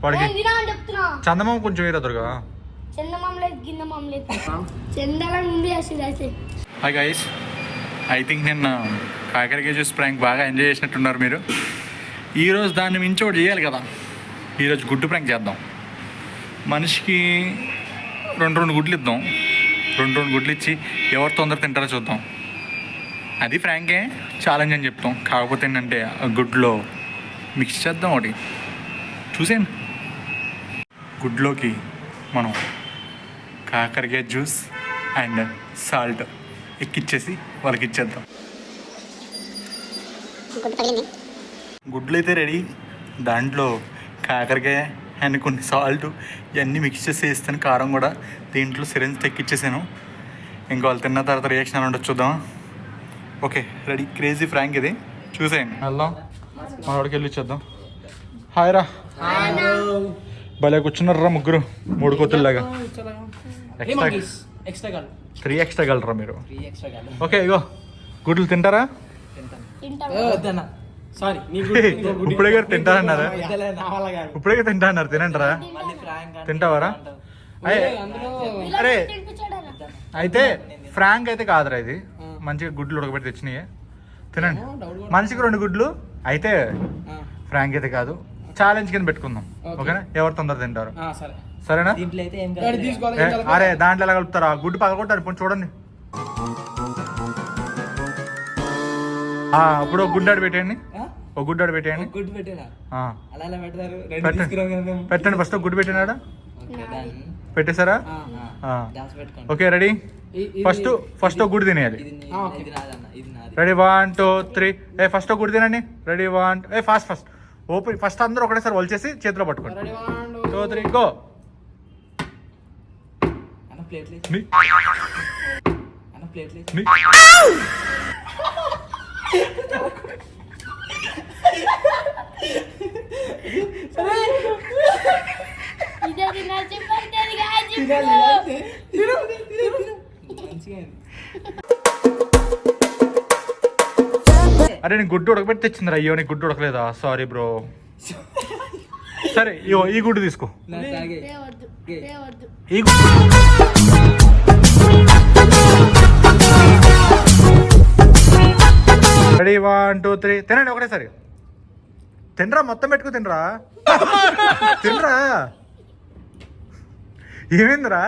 వాడికి చందమామ కొంచెం వేరే దొరగా. హాయ్ గైస్, ఐ థింక్ నిన్న కాకరకాయ జ్యూస్ ప్రాంక్ బాగా ఎంజాయ్ చేసినట్టున్నారు మీరు. ఈరోజు దాన్ని మించి ఒకటి చేయాలి కదా. ఈరోజు గుడ్డు ప్రాంక్ చేద్దాం. మనిషికి రెండు గుడ్లు ఇద్దాం. రెండు గుడ్లు ఇచ్చి ఎవరు తొందర తింటారో చూద్దాం. అది ఫ్రాంకే, ఛాలెంజ్ అని చెప్తాం. కాకపోతే ఏంటంటే ఆ గుడ్లో మిక్స్ చేద్దాం. ఒకటి చూసేయండి. గుడ్లోకి మనం కాకరకాయ జ్యూస్ అండ్ సాల్ట్ ఎక్కిచ్చేసి వాళ్ళకి ఇచ్చేద్దాం. గుడ్లు అయితే రెడీ. దాంట్లో కాకరకాయ అండ్ కొన్ని సాల్ట్ ఇవన్నీ మిక్స్ చేసి వేస్తాను. కారం కూడా దీంట్లో సిరెంజ్ ఎక్కిచ్చేసాను. ఇంకా వాళ్ళు తిన్న తర్వాత రియాక్షన్ అని ఉండొచ్చు, చూద్దాం. Okay, ready. క్రేజీ ఫ్రాంక్ ఇది, చూసేయండి. వెళ్దాం, మన వాడికి వెళ్ళి ఇచ్చేద్దాం. హాయ్ రా, భలే కూర్చున్నారా ముగ్గురు, 3 కోతుల్లాగా. 3 ఎక్స్ట్రా గలరా మీరు? ఓకే, ఇగో గుడ్లు తింటారా? ఇప్పుడే గారు తింటారన్నారా? ఇప్పుడే తింటా అన్నారు, తినంటారా? తింటావారా? అరే అయితే ఫ్రాంక్ అయితే కాదురా, ఇది మంచిగా గుడ్లు ఉడకబెట్టి తెచ్చినాయి, తినండి. మనిషికి 2 గుడ్లు అయితే ఫ్రాంక్ అయితే కాదు, ఛాలెంజ్ కింద పెట్టుకుందాం. ఓకేనా? ఎవరు తొందర తింటారు, సరేనా? అరే దాంట్లో ఎలా కలుపుతారా? గుడ్డు పగలగొట్టారు ఇప్పుడు, చూడండి. ఇప్పుడు ఒక గుడ్డాడు పెట్టేయండి, ఒక గుడ్డాడు పెట్టేయండి. పెట్టండి. ఫస్ట్ ఒక గుడ్డు పెట్టినాడా? పెట్టేశారా? Okay, ready. ఫస్ట్ ఒక గుడ్డు తినేయాలి. రెడీ, 1 2 3. ఫస్ట్ ఒక గుడ్డు తినండి. Ready, 1 fast open. ఫస్ట్ అందరూ ఒకటేసారి వలిచేసి చేతిలో పట్టుకోండి. 2 3 గో. అరే నేను గుడ్డు ఉడకబెట్టి తెచ్చిందిరా. అయ్యో నీకు గుడ్డు ఉడకలేదా? Sorry bro. సరే ఈ గుడ్డు తీసుకో. ఈ రెడీ, 1 2 3. తినండి ఒకటేసారి. తినరా, మొత్తం పెట్టుకు తినరా. తినరా, ఏమైందిరా?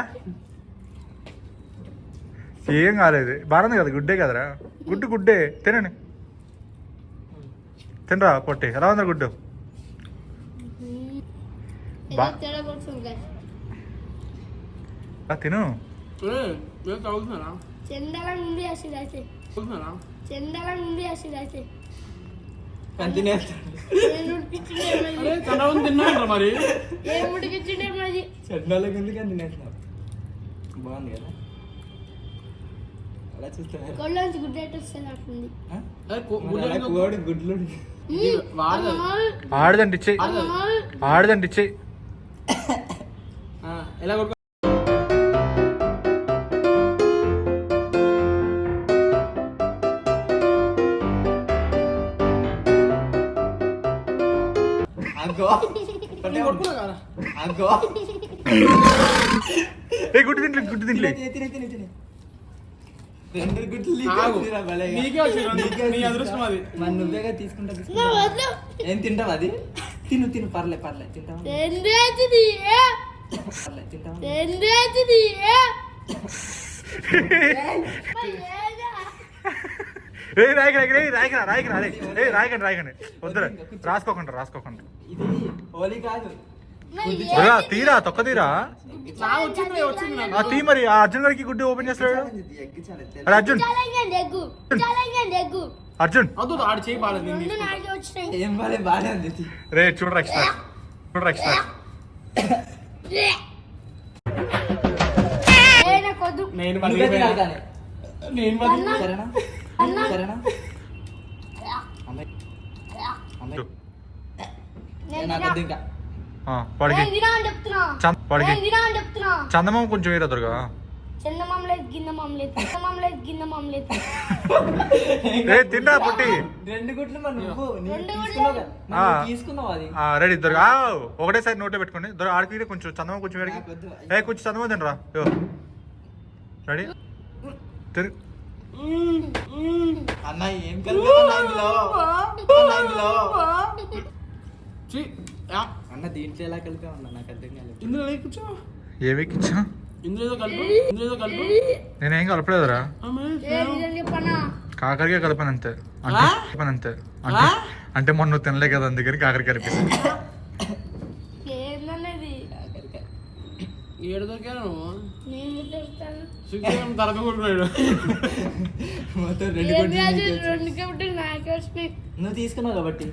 ఏం కాలేదు, బాగుంది కదా, గుడ్డే కదరా. గుడ్డే తినండి. తినరా పొట్టి. ఎలా ఉందా గుడ్డు? తిను. బాగుంది కదా, అలా చూస్తున్నారు. ఆడదండి ఇచ్చేయి, ఆడదండి ఇచ్చేయి. ఎలా గుడ్డు తింటే, గుడ్డు తింటే. నువ్వేగా తీసుకుంటా. ఏం తింటావు? అది తిను పర్లే తింటావు. రాయకండి వద్దురా, రాసుకోకండి. ఇది హోలీ కాదు, తీరా తొక్క తీరా. తీ మరి. ఆ అర్జున్ గారికి గుడ్డు ఓపెన్ చేస్తాడు. అర్జున్ రే చూడరా, ఎక్స్ట్రా. చందమామ కొంచెం వేరే దొరగా. చిన్న మామలేదు గిన్నె మామలేదు చిన్న మామలేదు గిన్నె మామలేదు ఏ తిన్నా పుట్టి రెండు గుడ్లు మరి నువ్వు రెండు తీసుకున్నావు గుడ్లు? కదా. మరి నువ్వు తీసుకున్నావు అది రెడీ ఇద్దరు ఒకటేసారి నోట్లో పెట్టుకోండి ఇద్దరు ఆడికి కొంచెం చందమా కొంచెం వేడికి నాకొద్దు. కొంచెం చందమా తినరా రెడీ తిరుగు అన్న ఏం కలిపావు ఇందులో అన్న దీంట్లో ఎలా కలిపావు అన్న నాకు అర్థం కాలేదు. ఇందులో కూర్చో ఏమి ఎక్కించా ఇందులో ఏదో కలుపు ఇందులో ఏదో కలుపు నేనేం కలపలేదురా చెప్పనా కాకరకాయ కలిపాను అంతే అంతే అంటే మొన్న నువ్వు తినలే కదా అందుకని కాకరకాయ కలిపేసి ఏందనేది కాకరకాయ. ఏడు దొరికా నువ్వు నేను చెప్తాను సుఖం తరగ కొడుకున్నాడు మొత్తం రెండు గుడ్లు నీకే వచ్చాయి. రెండు గుడ్లు నాకే వచ్చినాయి నువ్వు తీసుకున్నావు కాబట్టి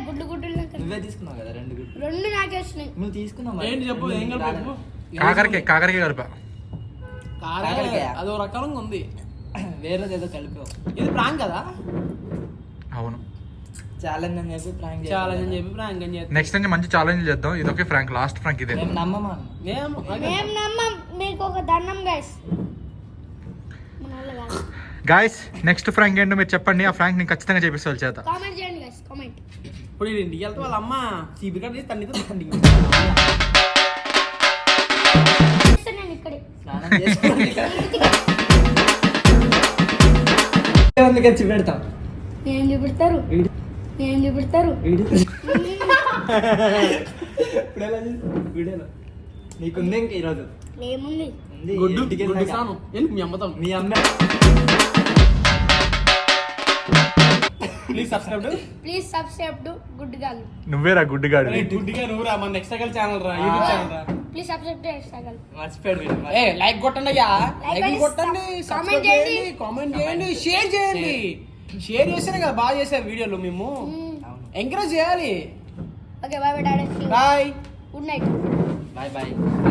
గుడ్లు గుడ్లు నువ్వే తీసుకున్నావు కదా రెండు గుడ్లు రెండు నాకే వచ్చినాయి నువ్వు తీసుకున్నావు మరి. ఏంటి చెప్పు ఏం కలుపు కాకరకాయ కలిపా కాకరకాయ అదో రకంగా ఉంది వేరేది ఏదో కలిపావు. ఇది ప్రాంక్ కదా అవును ఛాలెంజ్ అని చెప్పి ప్రాంక్ చాలా అని చెప్పి ప్రాంక్ అని చెప్పి నెక్స్ట్ నుంచి మంచి ఛాలెంజ్ చేద్దాం ఇది ఒకే ఫ్రాంక్ లాస్ట్ ఫ్రాంక్ ఇదే మేము నమ్మమా అన్న. మేము నమ్మం మీకు ఒక దండం గైస్ మన వల్ల కాదు గాయస్ నెక్స్ట్ ఫ్రాంక్ ఏంటో మీరు చెప్పండి ఆ ఫ్రాంక్ నేను ఖచ్చితంగా చేపిస్తాను చేత కామెంట్ చేయండి గైస్ కామెంట్ ఇప్పుడు వీడి ఇంటికి వెళ్తే వాళ్ళ అమ్మ చీపి కట్ చేసి తన్నితో తండ్రి నేను ఇక్కడే స్నానం చేసుకోండి తెచ్చి పెడతాం. ఏం చూపెడతారు ఏం చూపెడతారు ఇప్పుడు ఎలా చేస్తావు? వీడియోలో నీకుంది ఇంక ఈరోజు ఏముంది ఉంది. గుడ్డు ఇంటికి గుడ్డు వెళ్ళాక సాను ఏంటి మీ అమ్మతాం మీ అమ్మ please subscribe please subscribe to good gal నువ్వేరా గుడ్డిగాడు గుడ్డిగా నువ్వురా మన నెక్స్ట్ ఛానల్ రా యూట్యూబ్ ఛానల్ రా ప్లీజ్ సబ్స్క్రైబ్ టు ఇన్స్టాగ్రామ్ మర్చిపోయాడు వీడు. ఏ లైక్ కొట్టండి అయ్యా Like లైక్ and కొట్టండి comment కామెంట్ చేయండి. చేయండి కామెంట్ చేయండి షేర్ చేయండి షేర్ చేస్తేనే కదా బాగా చేసే వీడియోలు మేము అవును. ఎంకరేజ్ చేయాలి okay bye bye daddy bye good night bye bye